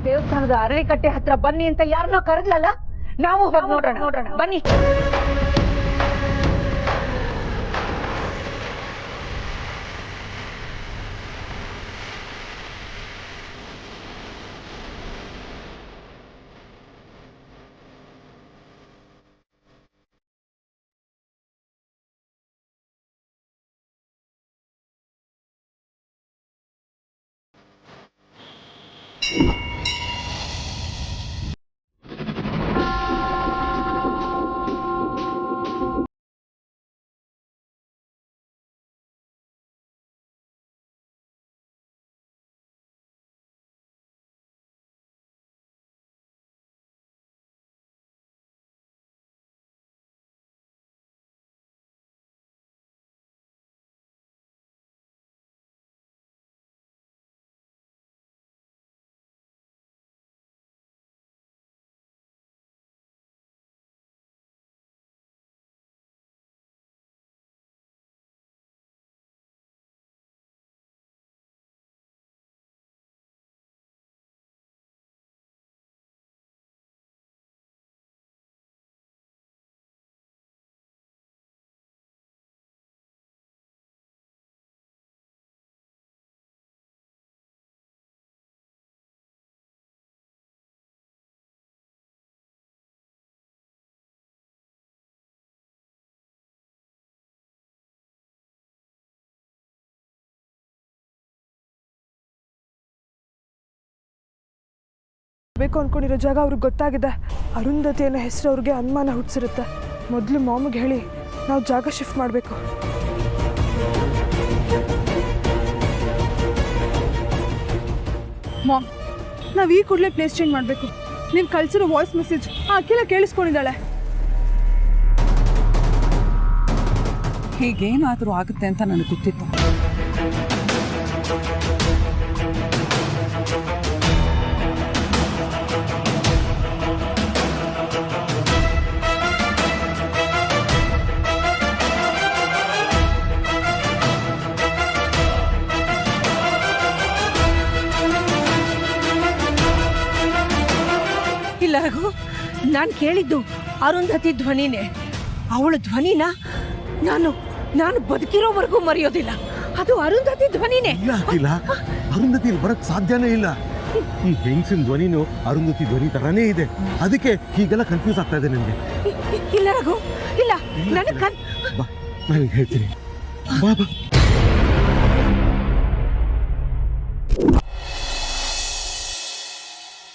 ದೇವಸ್ಥಾನದ ಅರಳಿಕಟ್ಟೆ ಹತ್ರ ಬನ್ನಿ ಅಂತ ಯಾರನ್ನೋ ಕರೆದ್ಲಲ್ಲ, ನಾವು ಹೋಗಿ ನೋಡೋಣ ಬನ್ನಿ. ಬೇಕು ಅಂದ್ಕೊಂಡಿರೋ ಜಾಗ ಅವ್ರಿಗೆ ಗೊತ್ತಾಗಿದೆ. ಅರುಂಧತಿ ಅನ್ನೋ ಹೆಸರು ಅವ್ರಿಗೆ ಅನುಮಾನ ಹುಟ್ಟಿಸಿರುತ್ತೆ. ಮೊದಲು ಮಾಮಿಗೆ ಹೇಳಿ ನಾವು ಜಾಗ ಶಿಫ್ಟ್ ಮಾಡಬೇಕು. ಮಾಮ್, ನಾವು ಈ ಕೂಡಲೇ ಪ್ಲೇಸ್ ಚೇಂಜ್ ಮಾಡಬೇಕು. ನೀನು ಕಳಿಸಿರೋ ವಾಯ್ಸ್ ಮೆಸೇಜ್ ಅಖಿಲ ಕೇಳಿಸ್ಕೊಂಡಿದ್ದಾಳೆ. ಹೀಗೇನಾದರೂ ಆಗುತ್ತೆ ಅಂತ ನನಗೆ ಗೊತ್ತಿತ್ತು. ಇಲ್ಲ ರಘು, ನಾನು ಕೇಳಿದ್ದು ಅರುಂಧತಿ ಧ್ವನಿನೇ. ಅವಳ ಧ್ವನಿನ ನಾನು ಬದುಕಿರೋವರೆಗೂ ಮರೆಯೋದಿಲ್ಲ. ಅದು ಅರುಂಧತಿ ಧ್ವನಿನೇ. ಇಲ್ಲ, ಅರುಂಧತಿ ಬರಕ್ ಸಾಧ್ಯನೇ ಇಲ್ಲ. ಈ ಹೆಂಗಸಿನ ಧ್ವನಿನೂ ಅರುಂಧತಿ ಧ್ವನಿ ತರಾನೇ ಇದೆ. ಅದಕ್ಕೆ ಹೀಗೆಲ್ಲ ಕನ್ಫ್ಯೂಸ್ ಆಗ್ತಾ ಇದೆ ನಿಮಗೆ. ಇಲ್ಲ ರಘು, ಇಲ್ಲ, ನನಗೆ ಬಾ, ನಾನು ಹೇಳ್ತೀನಿ. ಬಾ ಬಾ.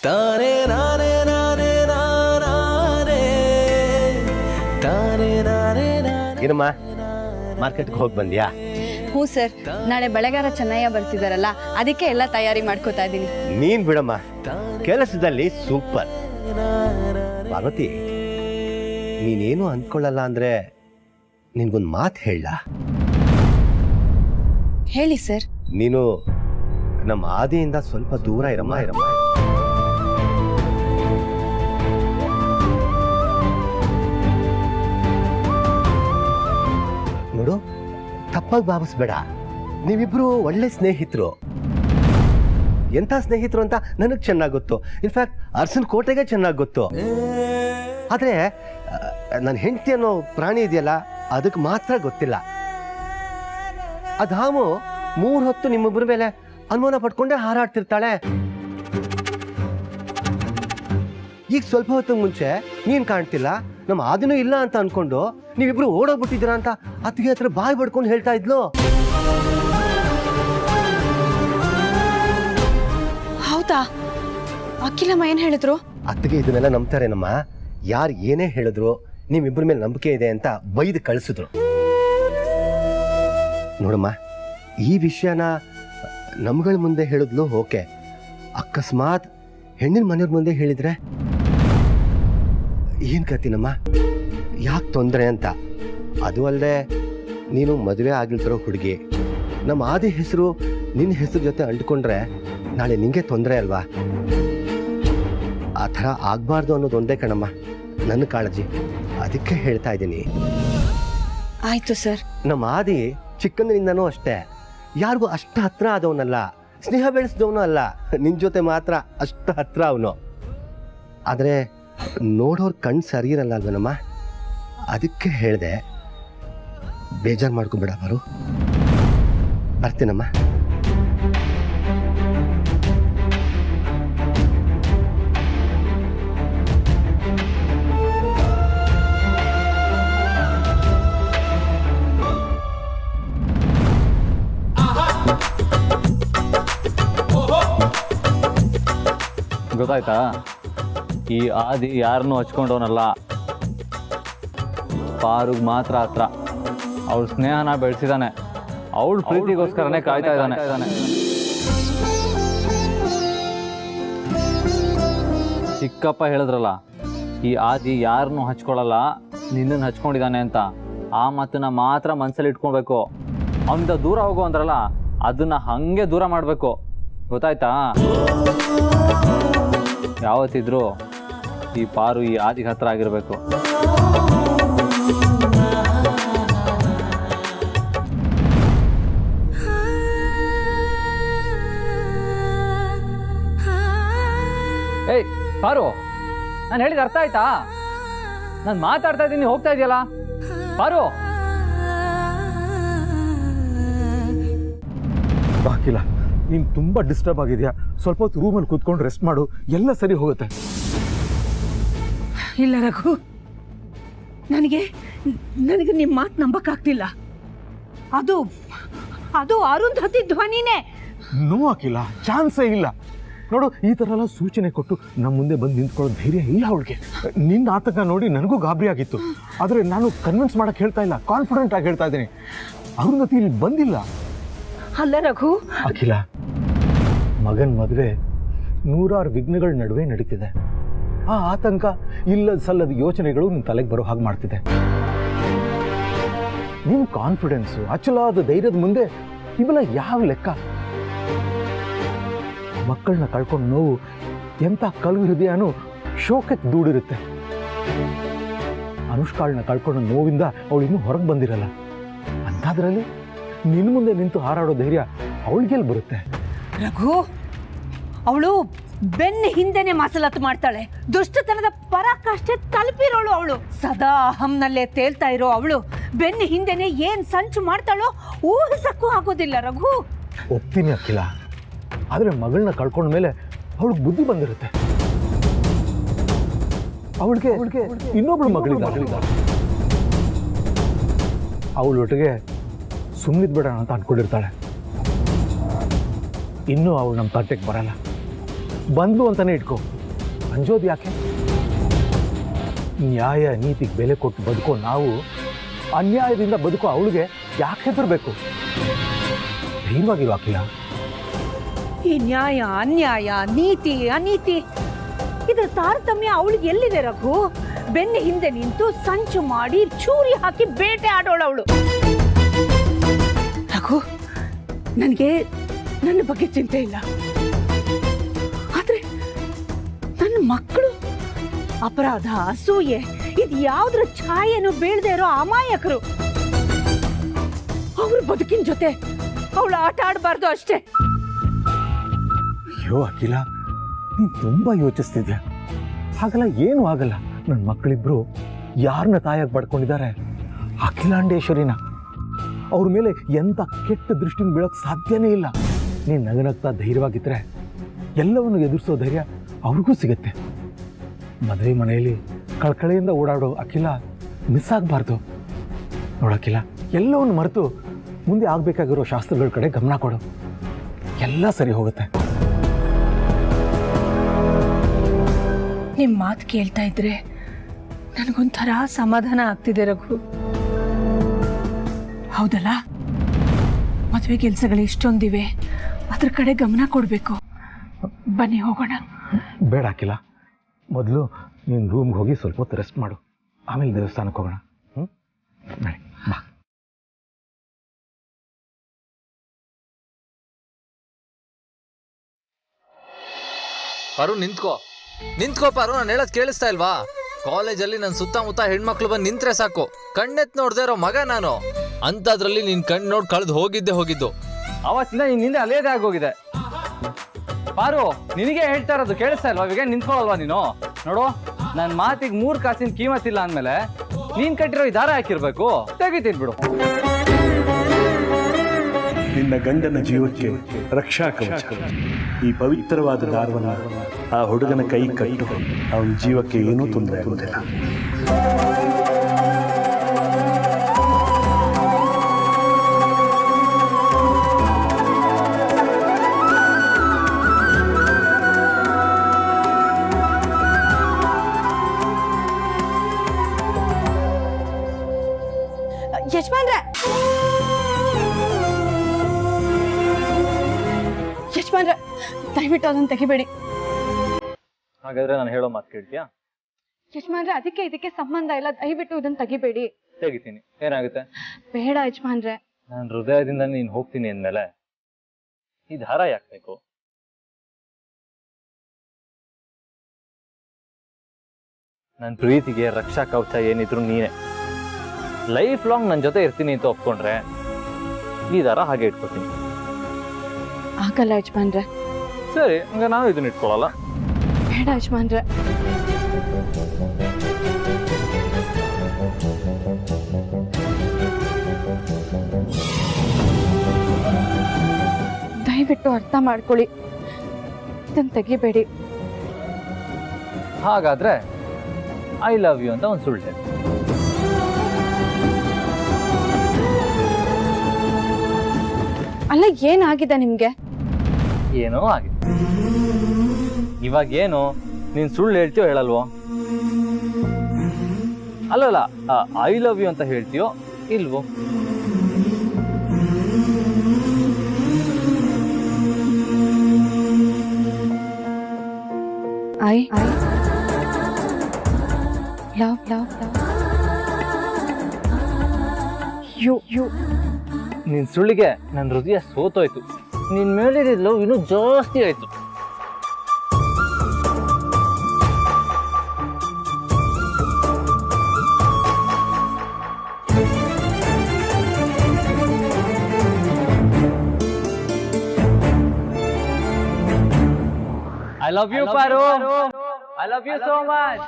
ತಾನೇ ನಾನೇ ನಾನೇ ನಾನೇ ತಾನೇ ನಾನೇ ನಾನೇ. ಏನಮ್ಮ, ಮಾರ್ಕೆಟ್ಗೆ ಹೋಗಿ ಬಂದ್ಯಾ? ಹ್ಞೂ ಸರ್, ನಾಳೆ ಬೆಳಗಾರ ಚೆನ್ನಯ್ಯ ಬರ್ತಿದಾರಲ್ಲ, ಅದಕ್ಕೆ ಎಲ್ಲ ತಯಾರಿ ಮಾಡ್ಕೋತಾ ಇದ್ದೀನಿ. ನೀನ್ ಬಿಡಮ್ಮ, ಕೆಲಸದಲ್ಲಿ ಸೂಪರ್. ಪಾರ್ವತಿ, ನೀನೇನು ಅಂದ್ಕೊಳ್ಳಲ್ಲ ಅಂದ್ರೆ ನಿನ್ಗೊಂದು ಮಾತು ಹೇಳ. ಹೇಳಿ ಸರ್. ನೀನು ನಮ್ಮ ಆದಿಯಿಂದ ಸ್ವಲ್ಪ ದೂರ ಇರಮ್ಮ. ನೋಡು, ತಪ್ಪಾಗಿ ಭಾವಿಸ್ಬೇಡ. ನೀವಿಬ್ರು ಒಳ್ಳೆ ಸ್ನೇಹಿತರು. ಎಂಥ ಸ್ನೇಹಿತರು ಅಂತ ನನಗೆ ಚೆನ್ನಾಗಿ ಗೊತ್ತು. ಇನ್ಫ್ಯಾಕ್ಟ್ ಅರಸನ್ ಕೋಟೆಗೆ ಚೆನ್ನಾಗಿ ಗೊತ್ತು. ಆದರೆ ನನ್ನ ಹೆಂಡತಿ ಅನ್ನೋ ಪ್ರಾಣಿ ಇದೆಯಲ್ಲ, ಅದಕ್ಕೆ ಮಾತ್ರ ಗೊತ್ತಿಲ್ಲ. ಅದಾಮು 3 ಹೊತ್ತು ನಿಮ್ಮೊಬ್ಬರ ಮೇಲೆ ಅನುಮಾನ ಪಡ್ಕೊಂಡೇ ಹಾರಾಡ್ತಿರ್ತಾಳೆ. ಈಗ ಸ್ವಲ್ಪ ಹೊತ್ತು ಮುಂಚೆ ನೀನ್ ಕಾಣ್ತಿಲ್ಲ, ನಮ್ಮ ಆದಿನೂ ಇಲ್ಲ ಅಂತ ಅನ್ಕೊಂಡು ನೀವಿಬ್ರು ಓಡೋಗ್ಬಿಟ್ಟಿದ್ದೀರಾ ಅಂತ ಅತ್ತಿಗೆ ಹತ್ರ ಬಾಯಿ ಬಡ್ಕೊಂಡು ಹೇಳ್ತಾ ಇದ್ಲು. ಹೌದಾ? ಅಖಿಲಮ್ಮ ಏನ್ ಹೇಳಿದ್ರು? ಅತ್ತಿಗೆ ಇದನ್ನೆಲ್ಲ ನಂಬ್ತಾರೇನಮ್ಮ. ಯಾರು ಏನೇ ಹೇಳಿದ್ರು ನಿಮ್ಮಿಬ್ಬರ ಮೇಲೆ ನಂಬಿಕೆ ಇದೆ ಅಂತ ಬೈದು ಕಳಿಸಿದ್ರು. ನೋಡಮ್ಮ, ಈ ವಿಷಯನ ನಮ್ಗಳ ಮುಂದೆ ಹೇಳಿದ್ಲು ಓಕೆ, ಅಕಸ್ಮಾತ್ ಹೆಣ್ಣಿನ ಮನೆಯವ್ರ ಮುಂದೆ ಹೇಳಿದ್ರೆ ಏನ್ ಕತ್ತಿನಮ್ಮ, ಯಾಕೆ ತೊಂದರೆ ಅಂತ. ಅದು ಅಲ್ಲದೆ ನೀನು ಮದುವೆ ಆಗಿಲ್ತಿರೋ ಹುಡುಗಿ, ನಮ್ಮ ಆದಿ ಹೆಸರು ನಿನ್ನ ಹೆಸರು ಜೊತೆ ಅಂಟ್ಕೊಂಡ್ರೆ ನಾಳೆ ನಿಂಗೆ ತೊಂದರೆ ಅಲ್ವಾ? ಆ ಥರ ಆಗ್ಬಾರ್ದು ಅನ್ನೋದೊಂದೇ ಕಣಮ್ಮ ನನ್ನ ಕಾಳಜಿ. ಅದಕ್ಕೆ ಹೇಳ್ತಾ ಇದ್ದೀನಿ. ಆಯ್ತು ಸರ್. ನಮ್ಮ ಆದಿ ಚಿಕ್ಕಂದಿನಿಂದನೂ ಅಷ್ಟೇ, ಯಾರಿಗೂ ಅಷ್ಟು ಹತ್ರ ಆದವನಲ್ಲ. ಸ್ನೇಹ ಬೆಳೆಸಿದವನು ಅಲ್ಲ, ನಿನ್ನ ಜೊತೆ ಮಾತ್ರ ಅಷ್ಟು ಹತ್ರ ಅವನು. ಆದರೆ ನೋಡೋರು ಕಣ್ಣು ಸರಿ ಇರಲ್ಲ ಅಲ್ವನಮ್ಮ, ಅದಕ್ಕೆ ಹೇಳಿದೆ. ಬೇಜಾರು ಮಾಡ್ಕೊಬೇಡ ಪಾರು, ಬರ್ತೀನಮ್ಮ. ಗೊತ್ತಾಯ್ತಾ? ಈ ಆದಿ ಯಾರನ್ನೂ ಹಚ್ಕೊಂಡವನಲ್ಲ, ಪಾರುಗ್ ಮಾತ್ರ ಹತ್ರ. ಅವಳ ಸ್ನೇಹನ ಬೆಳೆಸಿದಾನೆ, ಅವಳ ಪ್ರೀತಿಗೋಸ್ಕರನೇ ಕಾಯ್ತಾ ಇದ್ದಾನೆ. ಚಿಕ್ಕಪ್ಪ ಹೇಳಿದ್ರಲ್ಲ, ಈ ಆದಿ ಯಾರನ್ನೂ ಹಚ್ಕೊಳ್ಳಲ್ಲ, ನಿನ್ನನ್ನು ಹಚ್ಕೊಂಡಿದ್ದಾನೆ ಅಂತ. ಆ ಮಾತನ್ನ ಮಾತ್ರ ಮನಸ್ಸಲ್ಲಿ ಇಟ್ಕೊಳ್ಬೇಕು. ಅವನಿಂದ ದೂರ ಹೋಗು ಅಂದ್ರಲ್ಲ, ಅದನ್ನ ಹಂಗೆ ದೂರ ಮಾಡಬೇಕು. ಗೊತ್ತಾಯ್ತಾ? ಯಾವತ್ತಿದ್ರೂ ಈ ಪಾರು ಈ ಆದಿಗೆ ಹತ್ರ ಆಗಿರಬೇಕು. ಏಯ್ ಪಾರು, ನಾನು ಹೇಳಿದ ಅರ್ಥ ಆಯ್ತಾ? ನಾನು ಮಾತಾಡ್ತಾ ಇದ್ದೀನಿ, ಹೋಗ್ತಾ ಇದೆಯಲ್ಲ ಪಾರು. ಅಖಿಲ, ನೀನು ತುಂಬ ಡಿಸ್ಟರ್ಬ್ ಆಗಿದೆಯಾ? ಸ್ವಲ್ಪ ಹೊತ್ತು ರೂಮಲ್ಲಿ ಕೂತ್ಕೊಂಡು ರೆಸ್ಟ್ ಮಾಡು, ಎಲ್ಲ ಸರಿ ಹೋಗುತ್ತೆ. ಇಲ್ಲ ರಘು, ನನಗೆ ನಿಮ್ಮ ಮಾತು ನಂಬಕ್ಕಾಗ್ತಿಲ್ಲ. ಅದು ಅದು ಅರುಂಧತಿ ಧ್ವನಿನೇ. ನೋ ಅಖಿಲ, ಚಾನ್ಸೇ ಇಲ್ಲ. ನೋಡು, ಈ ಥರ ಎಲ್ಲ ಸೂಚನೆ ಕೊಟ್ಟು ನಮ್ಮ ಮುಂದೆ ಬಂದು ನಿಂತ್ಕೊಳ್ಳೋ ಧೈರ್ಯ ಇಲ್ಲ ಅವಳಿಗೆ. ನಿನ್ನ ಆತಂಕ ನೋಡಿ ನನಗೂ ಗಾಬರಿ ಆಗಿತ್ತು. ಆದರೆ ನಾನು ಕನ್ವಿನ್ಸ್ ಮಾಡೋಕ್ಕೆ ಹೇಳ್ತಾ ಇಲ್ಲ, ಕಾನ್ಫಿಡೆಂಟ್ ಆಗಿ ಹೇಳ್ತಾ ಇದ್ದೀನಿ. ಅರುಂಧತಿ ಇಲ್ಲಿ ಬಂದಿಲ್ಲ. ಅಲ್ಲ ರಘು, ಅಖಿಲ, ಮಗನ ಮದುವೆ ನೂರಾರು ವಿಘ್ನಗಳ ನಡುವೆ ನಡೀತಿದೆ. ಆ ಆತಂಕ, ಇಲ್ಲದ ಸಲ್ಲದ ಯೋಚನೆಗಳು ನಿನ್ನ ತಲೆಗೆ ಬರೋ ಹಾಗೆ ಮಾಡ್ತಿದೆ. ನಿನ್ನ ಕಾನ್ಫಿಡೆನ್ಸು, ಅಚಲಾದ ಧೈರ್ಯದ ಮುಂದೆ ಇವೆಲ್ಲ ಯಾವ ಲೆಕ್ಕ? ಮಕ್ಕಳನ್ನ ಕಳ್ಕೊಂಡು ನೋವು ಎಂಥ ಕಲ್ಲು ಹೃದಯನೂ ಶೋಕಕ್ಕೆ ದೂಡಿರುತ್ತೆ. ಅನುಷ್ಕಾಳನ್ನ ಕಳ್ಕೊಂಡು ನೋವಿಂದ ಅವಳು ಇನ್ನೂ ಹೊರಗೆ ಬಂದಿರಲ್ಲ. ಅಂಥದ್ರಲ್ಲಿ ನಿನ್ನ ಮುಂದೆ ನಿಂತು ಹಾರಾಡೋ ಧೈರ್ಯ ಅವಳಿಗೆಲ್ಲಿ ಬರುತ್ತೆ? ರಘು, ಅವಳು ಬೆನ್ನ ಹಿಂದೆನೆ ಮಾಸಲಾತು ಮಾಡ್ತಾಳೆ. ದುಷ್ಟತನದ ಪರಾಕಾಷ್ಠೆ ತಲುಪಿರೋಳು ಅವಳು. ಸದಾ ಅಹಂನಲ್ಲೇ ತೇಲ್ತಾ ಇರೋ ಅವಳು ಬೆನ್ನ ಹಿಂದೆನೆ ಏನ್ ಸಂಚು ಮಾಡ್ತಾಳೋ ಊಹಿಸಕ್ಕೂ ಆಗೋದಿಲ್ಲ ರಘು. ಒಪ್ತೀನಿ ಅಖಿಲ, ಆದರೆ ಮಗಳನ್ನ ಕಳ್ಕೊಂಡ ಮೇಲೆ ಅವಳಿಗೆ ಬುದ್ಧಿ ಬಂದಿರುತ್ತೆ. ಅವಳಿಗೆ ಇನ್ನೊಬ್ಳು ಮಗಳಿದ್ದಾಳೆ. ಅವಳೊಟ್ಟಿಗೆ ಸುಮ್ಮನಿದ್ಬೇಡ ಅಂತ ಅಂದ್ಕೊಂಡಿರ್ತಾಳೆ. ಇನ್ನೂ ಅವಳು ನಮ್ಮ ತಟ್ಟೆಗೆ ಬರಲ್ಲ. ಬಂದು ಅಂತಾನೆ ಇಟ್ಕೋ, ಅಂಜೋದು ಯಾಕೆ? ನ್ಯಾಯ ನೀತಿಗೆ ಬೆಲೆ ಕೊಟ್ಟು ಬದುಕೋ ನಾವು ಅನ್ಯಾಯದಿಂದ ಬದುಕೋ ಅವಳಿಗೆ ಯಾಕೆ ಹೆದರ್ಬೇಕು? ಧೈರ್ಯವಾಗಿರು ಅಖಿಲ. ಈ ನ್ಯಾಯ, ಅನ್ಯಾಯ, ನೀತಿ, ಅನೀತಿ ಇದ್ರ ತಾರತಮ್ಯ ಅವಳಿಗೆ ಎಲ್ಲಿದೆ ರಘು? ಬೆನ್ನ ಹಿಂದೆ ನಿಂತು ಸಂಚು ಮಾಡಿ ಚೂರಿ ಹಾಕಿ ಬೇಟೆ ಆಡೋಳು ಅವಳು. ರಘು, ನನಗೆ ನನ್ನ ಬಗ್ಗೆ ಚಿಂತೆ ಇಲ್ಲ. ಆದ್ರೆ ನನ್ನ ಮಕ್ಕಳು ಅಪರಾಧ, ಅಸೂಯೆ ಇದು ಯಾವುದ್ರ ಛಾಯೆನೂ ಬೀಳದೆ ಇರೋ ಅಮಾಯಕರು. ಅವ್ರ ಬದುಕಿನ ಜೊತೆ ಅವಳು ಆಟ ಆಡಬಾರ್ದು ಅಷ್ಟೇ. ಅಯ್ಯೋ ಅಖಿಲ, ನೀನು ತುಂಬ ಯೋಚಿಸ್ತಿದ್ಯಾ. ಹಾಗಲ್ಲ, ಏನೂ ಆಗಲ್ಲ. ನನ್ನ ಮಕ್ಕಳಿಬ್ರು ಯಾರನ್ನ ತಾಯಾಗಿ ಪಡ್ಕೊಂಡಿದ್ದಾರೆ? ಅಖಿಲಾಂಡೇಶ್ವರಿನ. ಅವ್ರ ಮೇಲೆ ಎಂಥ ಕೆಟ್ಟ ದೃಷ್ಟಿನ ಬೀಳೋಕ್ಕೆ ಸಾಧ್ಯನೇ ಇಲ್ಲ. ನೀನು ನಗನಗ್ತಾ ಧೈರ್ಯವಾಗಿದ್ದರೆ ಎಲ್ಲವನ್ನು ಎದುರಿಸೋ ಧೈರ್ಯ ಅವ್ರಿಗೂ ಸಿಗುತ್ತೆ. ಮದುವೆ ಮನೆಯಲ್ಲಿ ಕಳಕಳೆಯಿಂದ ಓಡಾಡೋ ಅಖಿಲ ಮಿಸ್ ಆಗಬಾರ್ದು. ನೋಡಕ್ಕಿಲ್ಲ, ಎಲ್ಲವನ್ನು ಮರೆತು ಮುಂದೆ ಆಗಬೇಕಾಗಿರೋ ಶಾಸ್ತ್ರಗಳ ಕಡೆ ಗಮನ ಕೊಡು. ಎಲ್ಲ ಸರಿ ಹೋಗುತ್ತೆ. ನಿಮ್ಮ ಮಾತು ಕೇಳ್ತಾ ಇದ್ರೆ ನನಗೊಂಥರ ಸಮಾಧಾನ ಆಗ್ತಿದೆ ರಘು. ಹೌದಲ್ಲ, ಮದುವೆ ಕೆಲಸಗಳು ಎಷ್ಟೊಂದಿವೆ, ಅದ್ರ ಕಡೆ ಗಮನ ಕೊಡಬೇಕು. ಬನ್ನಿ ಹೋಗೋಣ. ಬೇಡ ಅಖಿಲ, ಮೊದಲು ನೀನು ರೂಮ್ಗೆ ಹೋಗಿ ಸ್ವಲ್ಪ ಹೊತ್ತು ರೆಸ್ಟ್ ಮಾಡು, ಆಮೇಲೆ ದೇವಸ್ಥಾನಕ್ಕೆ ಹೋಗೋಣ. ನಡಿ ಬಾ. ಪಾರು, ನಿಂತ್ಕೋ ಪಾರು, ನಾನು ಹೇಳೋದು ಕೇಳಿಸ್ತಾ ಇಲ್ವಾ? ಕಾಲೇಜಲ್ಲಿ ನನ್ನ ಸುತ್ತಮುತ್ತ ಹೆಣ್ಮಕ್ಳು ಬಂದು ನಿಂತ್ರೆ ಸಾಕು, ಕಣ್ಣೆತ್ ನೋಡ್ದೇ ಇರೋ ಮಗ ನಾನು. ಅಂಥದ್ರಲ್ಲಿ ನಿನ್ ಕಣ್ಣು ನೋಡಿ ಕಳೆದು ಹೋಗಿದ್ದು. ಅವತ್ತಿಂದ ನಿನ್ನಿಂದ ಅಲೇದೇ ಆಗೋಗಿದೆ. ಪಾರು ನಿನಗೆ ಹೇಳ್ತಾ ಇರೋದು ಕೇಳಿಸ್ತಾ ಇಲ್ವಾ? ಇವಾಗ ನಿಂತ್ಕೊಳ್ಳಲ್ವಾ ನೀನು? ನೋಡು, ನನ್ನ ಮಾತಿಗೆ 3 ಕಾಸಿನ ಕೀಮತ್ತಿಲ್ಲ ಅಂದಮೇಲೆ ನೀನ್ ಕಟ್ಟಿರೋ ಈ ದಾರ ಹಾಕಿರ್ಬೇಕು. ತೆಗಿತೀನಿ ಬಿಡು. ನಿನ್ನ ಗಂಡನ ಜೀವಕ್ಕೆ ರಕ್ಷಾ ಕವಚ ಈ ಪವಿತ್ರವಾದ ದಾರವನ್ನು ಆ ಹುಡುಗನ ಕೈ ಕಟ್ಟು, ಅವನ ಜೀವಕ್ಕೆ ಏನೂ ತೊಂದರೆ ಆಗುವುದಿಲ್ಲ. ಯಜಮಾನ್ರೆ, ಯಜಮಾನ್ರೆ, ದಯವಿಟ್ಟು ಅದನ್ನು ತೆಗಿಬೇಡಿ. ಹಾಗಾದ್ರೆ ನಾನು ಹೇಳೋ ಮಾತು ಕೇಳ್ತೀಯಾ? ಯಜಮಾನ್ರೆ, ಅದಕ್ಕೆ ಇದಕ್ಕೆ ಸಂಬಂಧ ಇಲ್ಲ, ದಯವಿಟ್ಟು ಇದನ್ನು ತೆಗಿಬೇಡಿ. ತೆಗಿತೀನಿ, ಏನಾಗುತ್ತೆ? ಬೇಡ ಯಜಮಾನ್ರೆ. ನಾನು ಹೃದಯದಿಂದ ನೀನು ಹೋಗ್ತೀನಿ ಅಂದಮೇಲೆ ಈ ದಾರ ಯಾಕೆ ಬೇಕು? ನನ್ನ ಪ್ರೀತಿಗೆ ರಕ್ಷಾ ಕವಚ ಏನಿದ್ರು ನೀನೇ. ಲೈಫ್ ಲಾಂಗ್ ನನ್ನ ಜೊತೆ ಇರ್ತೀನಿ ಅಂತ ಒಪ್ಕೊಂಡ್ರೆ ಈ ದಾರ ಹಾಗೆ ಇಟ್ಕೊತೀನಿ. ಆಗಲ್ಲ ಯಜಮಾನ್ರೆ. ಸರಿ, ಹಂಗ ನಾನು ಇದನ್ನ ಇಟ್ಕೊಳ್ಳಲ್ಲ. ಬೇಡ ಯಜಮಾನ್ರೆ. ದಯವಿಟ್ಟು ಅರ್ಥ ಮಾಡ್ಕೊಳ್ಳಿ, ಇದನ್ನು ತೆಗಿಬೇಡಿ. ಹಾಗಾದ್ರೆ ಐ ಲವ್ ಯು ಅಂತ ಒಂದು ಸುಳ್ಳು ಹೇಳಿ. ಅಲ್ಲ, ಏನಾಗಿದೆ ನಿಮ್ಗೆ? ಏನೋ ಆಗಿದೆ. ಇವಾಗ ಏನು ನೀನ್ ಸುಳ್ಳು ಹೇಳ್ತೀಯೋ ಹೇಳಲ್ವೋ? ಅಲ್ಲಲ್ಲ, ಐ ಲವ್ ಯು ಅಂತ ಹೇಳ್ತೀಯೋ ಇಲ್ವೋ? I love love love you. ನಿನ್ ಸುಳ್ಳಿಗೆ ನನ್ನ ಹೃದಯ ಸೋತೋಯ್ತು. ನಿನ್ ಮೇಲೆ ಲವ್ ಇನ್ನೂ ಜಾಸ್ತಿ ಆಯ್ತು. I love you, Paru. I love you so much.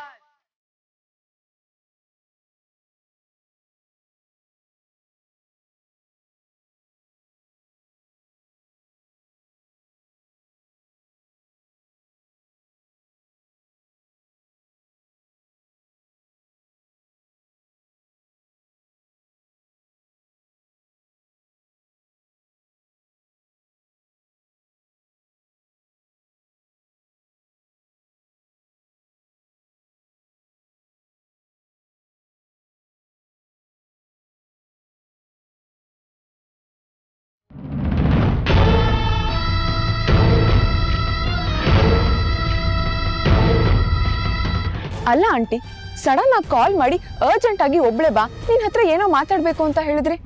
ಅಲ್ಲ ಆಂಟಿ, ಸಡನ್ ಆಗಿ ಕಾಲ್ ಮಾಡಿ ಅರ್ಜೆಂಟ್ ಆಗಿ ಒಬ್ಳೆ ಬಾ, ನಿನ್ ಹತ್ರ ಏನೋ ಮಾತಾಡ್ಬೇಕು ಅಂತ ಹೇಳಿದ್ರಿ.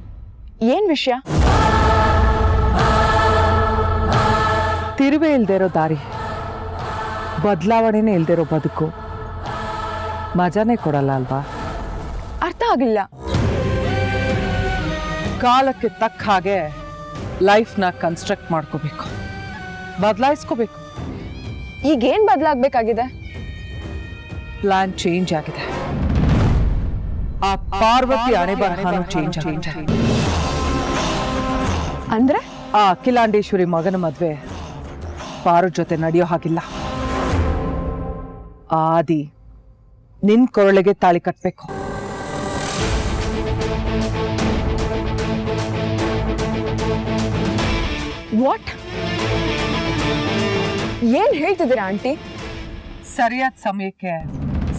ಏನ್ ವಿಷಯ? ತಿರುವೇ ಇಲ್ದೇ ಇರೋ ದಾರಿ, ಬದಲಾವಣೆನೇ ಇಲ್ದೇ ಇರೋ ಬದುಕು ಮಜಾನೇ ಕೊಡಲ್ಲ ಅಲ್ವಾ? ಅರ್ಥ ಆಗಿಲ್ಲ. ಕಾಲಕ್ಕೆ ತಕ್ಕ ಹಾಗೆ ಲೈಫ್ನ ಕನ್ಸ್ಟ್ರಕ್ಟ್ ಮಾಡ್ಕೋಬೇಕು, ಬದಲಾಯಿಸ್ಕೋಬೇಕು. ಈಗೇನ್ ಬದಲಾಗಬೇಕಾಗಿದೆ? ಪ್ಲಾನ್ ಚೇಂಜ್ ಆಗಿದೆ. ಆ ಪಾರ್ವತಿ ಅಣೆಬರಹನೂ ಚೇಂಜ್ ಆಗಿದೆ. ಅಂದ್ರೆ ಆ ಅಖಿಲಾಂಡೇಶ್ವರಿ ಮಗನ ಮದ್ವೆ ಪಾರು ಜೊತೆ ನಡೆಯೋ ಹಾಗಿಲ್ಲ. ಆದಿ ನಿನ್ ಕೊರಳಿಗೆ ತಾಳಿ ಕಟ್ಬೇಕು. ವಾಟ್? ಏನ್ ಹೇಳ್ತಿದ್ದೀರಾ ಆಂಟಿ? ಸರಿಯಾದ ಸಮಯಕ್ಕೆ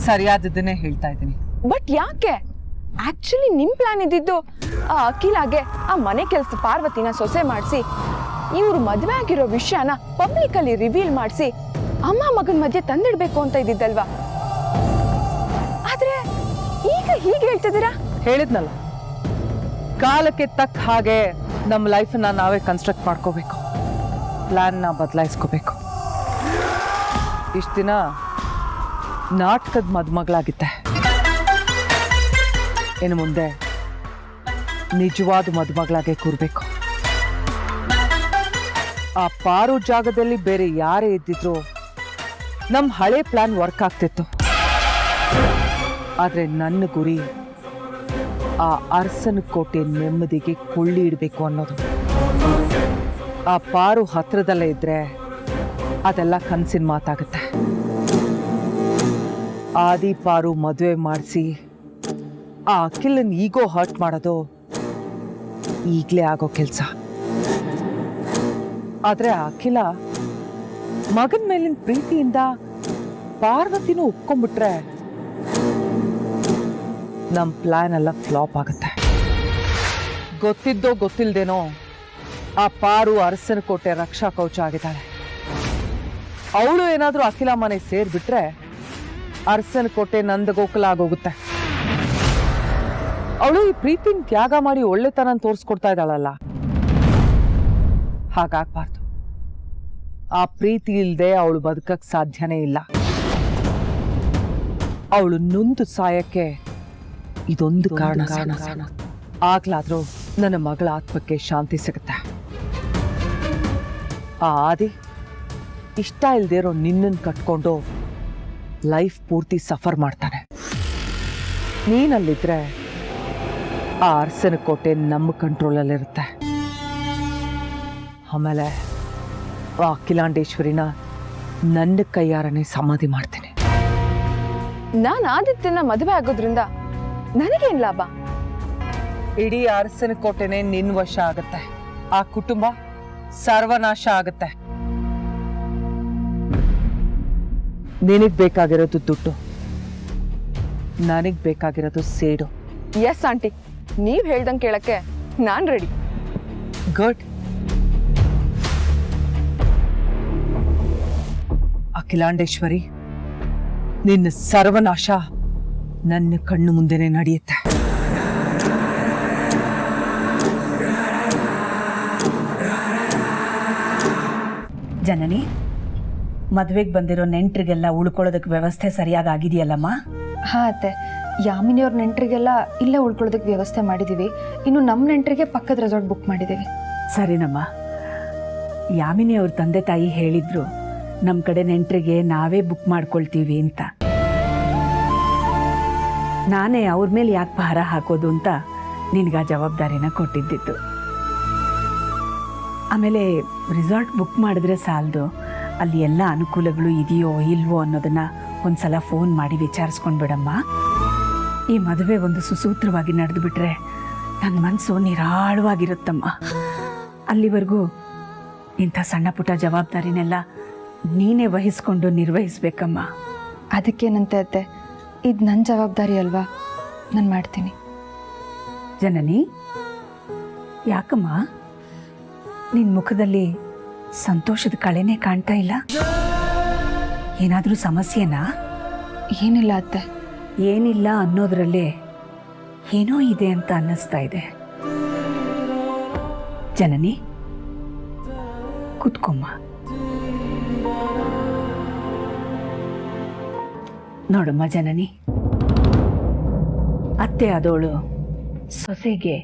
ಸರಿಯಾದದನ್ನೇ ಹೇಳ್ತಾ ಇದ್ದೀನಿ. ಬಟ್ ಯಾಕೆ? ಆಕ್ಚುಲಿ ನಿಮ್ ಪ್ಲಾನ್ ಇದ್ದಿದ್ದು ಆ ಅಖಿಲಾಗೆ ಆ ಮನೆ ಕೆಲಸ ಪಾರ್ವತಿನ ಸೊಸೆ ಮಾಡಿಸಿ ಇವ್ರು ಮದ್ವೆ ಆಗಿರೋ ವಿಷಯನ ಪಬ್ಲಿಕ್ ಅಲ್ಲಿ ರಿವೀಲ್ ಮಾಡಿಸಿ ಅಮ್ಮ ಮಗನ ಮಧ್ಯೆ ತಂದಿಡ್ಬೇಕು ಅಂತ ಇದ್ದಿದ್ದಲ್ವಾ? ಆದ್ರೆ ಈಗ ಹೀಗೆ ಹೇಳ್ತಿದ್ದೀರಾ? ಹೇಳಿದ್ನಲ್ಲ, ಕಾಲಕ್ಕೆ ತಕ್ಕ ಹಾಗೆ ನಮ್ಮ ಲೈಫನ್ನ ನಾವೇ ಕನ್ಸ್ಟ್ರಕ್ಟ್ ಮಾಡ್ಕೋಬೇಕು, ಪ್ಲಾನ್ನ ಬದಲಾಯಿಸ್ಕೋಬೇಕು. ಇಷ್ಟು ದಿನ ನಾಟಕದ ಮದುಮಗಳಾಗಿದ್ದೆ, ಇನ್ನು ಮುಂದೆ ನಿಜವಾದ ಮದುಮಗಳಾಗೆ ಕೂರ್ಬೇಕು. ಆ ಪಾರು ಜಾಗದಲ್ಲಿ ಬೇರೆ ಯಾರೇ ಇದ್ದಿದ್ರು ನಮ್ಮ ಹಳೆ ಪ್ಲಾನ್ ವರ್ಕ್ ಆಗ್ತಿತ್ತು. ಆದ್ರೆ ನನ್ನ ಗುರಿ ಆ ಅರಸನ ಕೋಟೆ ನೆಮ್ಮದಿಗೆ ಕೊಳ್ಳಿ ಇಡಬೇಕು ಅನ್ನೋದು. ಆ ಪಾರು ಹತ್ರದಲ್ಲೇ ಇದ್ರೆ ಅದೆಲ್ಲ ಕನಸಿನ ಮಾತಾಗುತ್ತೆ. ಆದಿ ಪಾರು ಮದುವೆ ಮಾಡಿಸಿ ಆ ಅಖಿಲನ್ ಈಗೋ ಹರ್ಟ್ ಮಾಡೋದು ಈಗಲೇ ಆಗೋ ಕೆಲಸ. ಆದ್ರೆ ಆ ಅಖಿಲ ಮಗನ ಮೇಲಿನ ಪ್ರೀತಿಯಿಂದ ಪಾರ್ವತಿನೂ ಒಪ್ಕೊಂಡ್ಬಿಟ್ರೆ ನಮ್ಮ ಪ್ಲಾನ್ ಎಲ್ಲ ಫ್ಲಾಪ್ ಆಗುತ್ತೆ. ಗೊತ್ತಿದ್ದೋ ಗೊತ್ತಿಲ್ದೇನೋ ಆ ಪಾರು ಅರಸನ ಕೋಟೆ ರಕ್ಷಾ ಕವಚ ಆಗಿದ್ದಾಳೆ. ಅವಳು ಏನಾದ್ರೂ ಅಖಿಲ ಮನೆ ಸೇರ್ಬಿಟ್ರೆ ಅರಸನ ಕೋಟೆ ನಂದಗೋಕುಲ ಆಗೋಗುತ್ತೆ. ಅವಳು ಈ ಪ್ರೀತಿನ ತ್ಯಾಗ ಮಾಡಿ ಒಳ್ಳೆತನ ತೋರಿಸ್ಕೊಡ್ತಾ ಇದ್ದಾಳಲ್ಲ, ಹಾಗಾಗ್ಬಾರ್ದು. ಆ ಪ್ರೀತಿ ಇಲ್ಲದೆ ಅವಳು ಬದುಕಕ್ ಸಾಧ್ಯನೇ ಇಲ್ಲ. ಅವಳು ನೊಂದು ಸಾಯಕ್ಕೆ ಇದೊಂದು ಕಾರಣ. ಆಗ್ಲಾದ್ರೂ ನನ್ನ ಮಗಳ ಆತ್ಮಕ್ಕೆ ಶಾಂತಿ ಸಿಗುತ್ತೆ. ಆ ಆದಿ ಇಷ್ಟ ಇಲ್ದೇ ಇರೋ ನಿನ್ನನ್ನು ಕಟ್ಕೊಂಡು ಲೈಫ್ ಪೂರ್ತಿ ಸಫರ್ ಮಾಡ್ತಾನೆ. ನೀನಲ್ಲಿದ್ರೆ ಆ ಅರಸನ ಕೋಟೆ ನಮ್ಮ ಕಂಟ್ರೋಲಲ್ಲಿರುತ್ತೆ. ಆಮೇಲೆ ಆ ಅಖಿಲಾಂಡೇಶ್ವರಿನ ನನ್ನ ಕೈಯಾರನೇ ಸಮಾಧಿ ಮಾಡ್ತೀನಿ. ನಾನು ಆದಿತ್ಯನ ಮದುವೆ ಆಗೋದ್ರಿಂದ ನನಗೇನ್ ಲಾಭ? ಇಡೀ ಅರಸನ ಕೋಟೆನೆ ನಿನ್ ವಶ ಆಗತ್ತೆ. ಆ ಕುಟುಂಬ ಸರ್ವನಾಶ ಆಗತ್ತೆ. ನಿನಗ್ ಬೇಕಾಗಿರೋದು ದುಡ್ಡು, ನನಗ್ ಬೇಕಾಗಿರೋದು ಸೇಡು. ಎಸ್ ಆಂಟಿ, ನೀವ್ ಹೇಳ್ದಂಗೆ ಕೇಳಕ್ಕೆ ನಾನ್ ರೆಡಿ. ಗುಡ್. ಅಖಿಲಾಂಡೇಶ್ವರಿ, ನಿನ್ನ ಸರ್ವನಾಶ ನನ್ನ ಕಣ್ಣು ಮುಂದೆನೆ ನಡೆಯುತ್ತೆ. ಜನನಿ, ಮದುವೆಗೆ ಬಂದಿರೋ ನೆಂಟರಿಗೆಲ್ಲ ಉಳ್ಕೊಳ್ಳೋದಕ್ಕೆ ವ್ಯವಸ್ಥೆ ಸರಿಯಾಗಿ ಆಗಿದೆಯಲ್ಲಮ್ಮ? ಹಾ ಅತ್ತೆ, ಯಾಮಿನಿಯವ್ರ ನೆಂಟರಿಗೆಲ್ಲ ಇಲ್ಲೇ ಉಳ್ಕೊಳ್ಳೋದಕ್ಕೆ ವ್ಯವಸ್ಥೆ ಮಾಡಿದ್ದೀವಿ. ಇನ್ನು ನಮ್ಮ ನೆಂಟರಿಗೆ ಪಕ್ಕದ ರೆಸಾರ್ಟ್ ಬುಕ್ ಮಾಡಿದ್ದೀವಿ. ಸರಿನಮ್ಮ. ಯಾಮಿನಿ ಅವ್ರ ತಂದೆ ತಾಯಿ ಹೇಳಿದ್ರು ನಮ್ಮ ಕಡೆ ನೆಂಟರಿಗೆ ನಾವೇ ಬುಕ್ ಮಾಡ್ಕೊಳ್ತೀವಿ ಅಂತ. ನಾನೇ ಅವ್ರ ಮೇಲೆ ಯಾಕೆ ಭಾರ ಹಾಕೋದು ಅಂತ ನಿನಗೆ ಆ ಜವಾಬ್ದಾರಿನ ಕೊಟ್ಟಿದ್ದಿತ್ತು. ಆಮೇಲೆ ರಿಸಾರ್ಟ್ ಬುಕ್ ಮಾಡಿದ್ರೆ ಸಾಲದು, ಅಲ್ಲಿ ಎಲ್ಲ ಅನುಕೂಲಗಳು ಇದೆಯೋ ಇಲ್ವೋ ಅನ್ನೋದನ್ನು ಒಂದು ಸಲ ಫೋನ್ ಮಾಡಿ ವಿಚಾರಿಸ್ಕೊಂಡು ಬಿಡಮ್ಮ. ಈ ಮದುವೆ ಒಂದು ಸುಸೂತ್ರವಾಗಿ ನಡೆದು ಬಿಟ್ರೆ ನನ್ನ ಮನಸ್ಸು ನಿರಾಳವಾಗಿರುತ್ತಮ್ಮ. ಅಲ್ಲಿವರೆಗೂ ಇಂಥ ಸಣ್ಣ ಪುಟ್ಟ ಜವಾಬ್ದಾರಿನೆಲ್ಲ ನೀನೇ ವಹಿಸ್ಕೊಂಡು ನಿರ್ವಹಿಸ್ಬೇಕಮ್ಮ. ಅದಕ್ಕೇನಂತೆ ಅತ್ತೆ, ಇದು ನನ್ನ ಜವಾಬ್ದಾರಿ ಅಲ್ವಾ, ನಾನು ಮಾಡ್ತೀನಿ. ಜನನಿ, ಯಾಕಮ್ಮ ನಿನ್ನ ಮುಖದಲ್ಲಿ ಸಂತೋಷದ ಕಳೆನೇ ಕಾಣ್ತಾ ಇಲ್ಲ? ಏನಾದರೂ ಸಮಸ್ಯೆನಾ? ಏನಿಲ್ಲ ಅತ್ತೆ. ಏನಿಲ್ಲ ಅನ್ನೋದ್ರಲ್ಲೇ ಏನೋ ಇದೆ ಅಂತ ಅನ್ನಿಸ್ತಾ ಇದೆ. ಜನನಿ, ಕೂತ್ಕೊಮ್ಮ. ನೋಡಮ್ಮ ಜನನಿ, ಅತ್ತೆ ಆದವಳು ಸೊಸೆಗೆ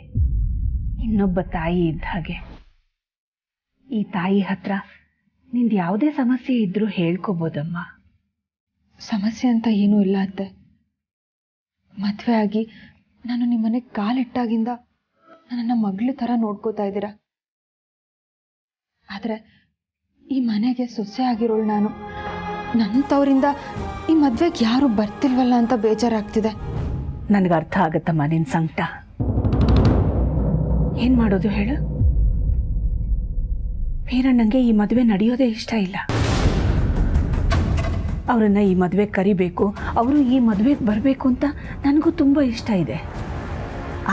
ಇನ್ನೊಬ್ಬ ತಾಯಿ ಇದ್ದ ಹಾಗೆ. ಈ ತಾಯಿ ಹತ್ರ ನಿಂದು ಯಾವುದೇ ಸಮಸ್ಯೆ ಇದ್ರೂ ಹೇಳ್ಕೋಬೋದಮ್ಮ. ಸಮಸ್ಯೆ ಅಂತ ಏನೂ ಇಲ್ಲ ಅತ್ತೆ. ಮದುವೆ ಆಗಿ ನಾನು ನಿಮ್ಮನೆಗೆ ಕಾಲಿಟ್ಟಾಗಿಂದ ನನ್ನನ್ನು ಮಗಳ ಥರ ನೋಡ್ಕೋತಾ ಇದ್ದೀರಾ. ಆದರೆ ಈ ಮನೆಗೆ ಸೊಸೆ ಆಗಿರೋಳು ನಾನು. ನನ್ನ ತವರಿಂದ ಈ ಮದುವೆಗೆ ಯಾರೂ ಬರ್ತಿಲ್ವಲ್ಲ ಅಂತ ಬೇಜಾರಾಗ್ತಿದೆ. ನನಗೆ ಅರ್ಥ ಆಗತ್ತಮ್ಮ ನಿನ್ನ ಸಂಕಟ. ಏನು ಮಾಡೋದು ಹೇಳು? ವೀರಣ್ಣಂಗೆ ಈ ಮದುವೆ ನಡೆಯೋದೇ ಇಷ್ಟ ಇಲ್ಲ. ಅವರನ್ನು ಈ ಮದುವೆ ಕರಿಬೇಕು, ಅವರು ಈ ಮದುವೆಗೆ ಬರಬೇಕು ಅಂತ ನನಗೂ ತುಂಬ ಇಷ್ಟ ಇದೆ.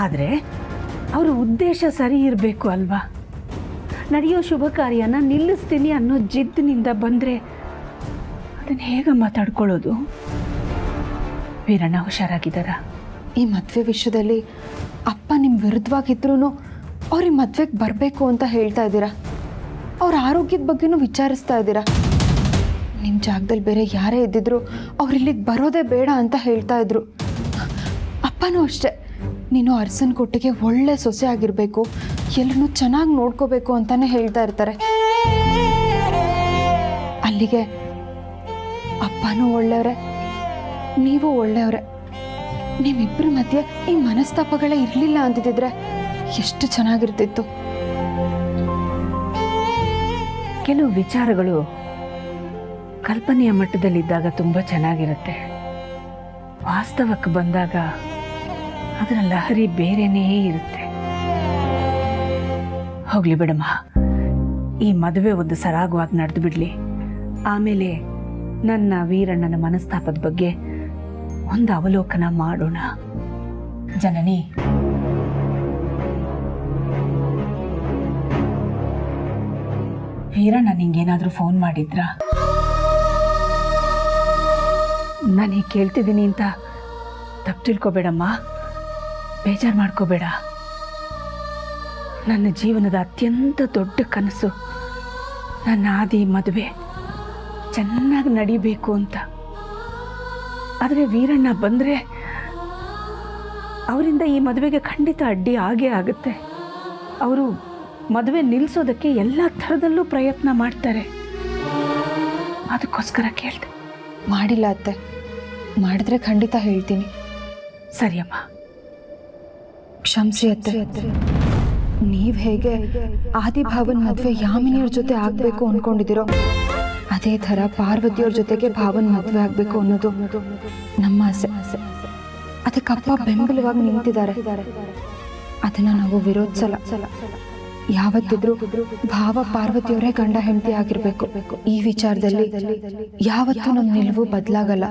ಆದರೆ ಅವರ ಉದ್ದೇಶ ಸರಿ ಇರಬೇಕು ಅಲ್ವಾ? ನಡೆಯೋ ಶುಭ ಕಾರ್ಯನ ನಿಲ್ಲಿಸ್ತೀನಿ ಅನ್ನೋ ಜಿದ್ದಿನಿಂದ ಬಂದರೆ ಅದನ್ನು ಹೇಗೆ ಮಾತಾಡ್ಕೊಳ್ಳೋದು? ವೀರಣ್ಣ ಹುಷಾರಾಗಿದ್ದಾರಾ? ಈ ಮದುವೆ ವಿಷಯದಲ್ಲಿ ಅಪ್ಪ ನಿಮ್ಮ ವಿರುದ್ಧವಾಗಿದ್ರೂ ಅವ್ರ ಈ ಮದುವೆಗೆ ಬರಬೇಕು ಅಂತ ಹೇಳ್ತಾ ಇದ್ದೀರಾ. ಅವ್ರ ಆರೋಗ್ಯದ ಬಗ್ಗೆನೂ ವಿಚಾರಿಸ್ತಾ ಇದ್ದೀರಾ. ನಿಮ್ಮ ಜಾಗದಲ್ಲಿ ಬೇರೆ ಯಾರೇ ಇದ್ದಿದ್ರು ಅವ್ರು ಇಲ್ಲಿಗೆ ಬರೋದೇ ಬೇಡ ಅಂತ ಹೇಳ್ತಾ ಇದ್ರು. ಅಪ್ಪನೂ ಅಷ್ಟೇ, ನೀನು ಅರಸನ ಕೋಟೆಗೆ ಒಳ್ಳೆ ಸೊಸೆ ಆಗಿರಬೇಕು, ಎಲ್ಲರೂ ಚೆನ್ನಾಗಿ ನೋಡ್ಕೋಬೇಕು ಅಂತಾನೆ ಹೇಳ್ತಾ ಇರ್ತಾರೆ. ಅಲ್ಲಿಗೆ ಅಪ್ಪನೂ ಒಳ್ಳೆಯವರೇ, ನೀವು ಒಳ್ಳೆಯವರೇ. ನಿಮ್ಮಿಬ್ಬರ ಮಧ್ಯೆ ಈ ಮನಸ್ತಾಪಗಳೇ ಇರಲಿಲ್ಲ ಅಂತಿದ್ರೆ ಎಷ್ಟು ಚೆನ್ನಾಗಿರ್ತಿತ್ತು. ಕೆಲವು ವಿಚಾರಗಳು ಕಲ್ಪನೆಯ ಮಟ್ಟದಲ್ಲಿದ್ದಾಗ ತುಂಬ ಚೆನ್ನಾಗಿರುತ್ತೆ. ವಾಸ್ತವಕ್ಕೆ ಬಂದಾಗ ಅದರ ಲಹರಿ ಬೇರೆನೇ ಇರುತ್ತೆ. ಹೋಗ್ಲಿ ಬಿಡಮ್ಮ, ಈ ಮದುವೆ ಒಂದು ಸರಾಗವಾಗಿ ನಡೆದು ಬಿಡ್ಲಿ. ಆಮೇಲೆ ನನ್ನ ವೀರಣ್ಣನ ಮನಸ್ತಾಪದ ಬಗ್ಗೆ ಒಂದು ಅವಲೋಕನ ಮಾಡೋಣ. ಜನನಿ, ವೀರಣ್ಣ ನಿಂಗೇನಾದರೂ ಫೋನ್ ಮಾಡಿದ್ರಾ? ನಾನು ಹೀಗೆ ಕೇಳ್ತಿದ್ದೀನಿ ಅಂತ ತಪ್ಪು ತಿಳ್ಕೊಬೇಡಮ್ಮ, ಬೇಜಾರು ಮಾಡ್ಕೋಬೇಡ. ನನ್ನ ಜೀವನದ ಅತ್ಯಂತ ದೊಡ್ಡ ಕನಸು ನನ್ನ ಆದಿ ಮದುವೆ ಚೆನ್ನಾಗಿ ನಡಿಬೇಕು ಅಂತ. ಆದರೆ ವೀರಣ್ಣ ಬಂದರೆ ಅವರಿಂದ ಈ ಮದುವೆಗೆ ಖಂಡಿತ ಅಡ್ಡಿ ಆಗೇ ಆಗುತ್ತೆ. ಅವರು ಮದುವೆ ನಿಲ್ಲಿಸೋದಕ್ಕೆ ಎಲ್ಲ ಥರದಲ್ಲೂ ಪ್ರಯತ್ನ ಮಾಡ್ತಾರೆ. ಅದಕ್ಕೋಸ್ಕರ ಕೇಳಿದೆ. ಮಾಡಿಲ್ಲ ಅತ್ತೆ, ಮಾಡಿದ್ರೆ ಖಂಡಿತ ಹೇಳ್ತೀನಿ. ಸರಿಯಮ್ಮ, ಕ್ಷಮಿಸಿ ಅತ್ತೆ. ನೀವು ಹೇಗೆ ಆದಿಭಾವನ್ ಮದುವೆ ಯಾಮಿನಿಯವ್ರ ಜೊತೆ ಆಗಬೇಕು ಅಂದ್ಕೊಂಡಿದ್ದೀರೋ ಅದೇ ಥರ ಪಾರ್ವತಿಯವ್ರ ಜೊತೆಗೆ ಭಾವನ್ ಮದುವೆ ಆಗಬೇಕು ಅನ್ನೋದು ನಮ್ಮ ಆಸೆ. ಅದಕ್ಕೆ ಅಪ್ಪ ಬೆಂಬಲವಾಗಿ ನಿಂತಿದ್ದಾರೆ. ಅದನ್ನು ನಾವು ವಿರೋಧಿಸಲ್ಲ. ಯಾವತ್ತಿದ್ರೂ ಭಾವ ಪಾರ್ವತಿಯವರೇ ಗಂಡ ಹೆಂಡತಿ ಆಗಿರ್ಬೇಕು. ಈ ವಿಚಾರದಲ್ಲಿ ಯಾವತ್ತೂ ನಮ್ಮ ನಿಲುವು ಬದಲಾಗಲ್ಲ.